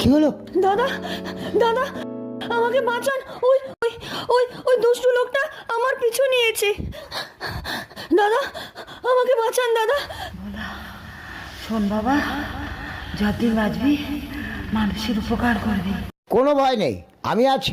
কি হলো? দাদা দাদা আমাকে বাঁচান, ওই ওই ওই ওই দুষ্টু লোকটা আমার পিছু নিয়েছে। দাদা আমাকে বাঁচান দাদা। শোন বাবা, যতদিন বাঁচবি মানুষের উপকার করবি। কোনো ভয় নেই, আমি আছি।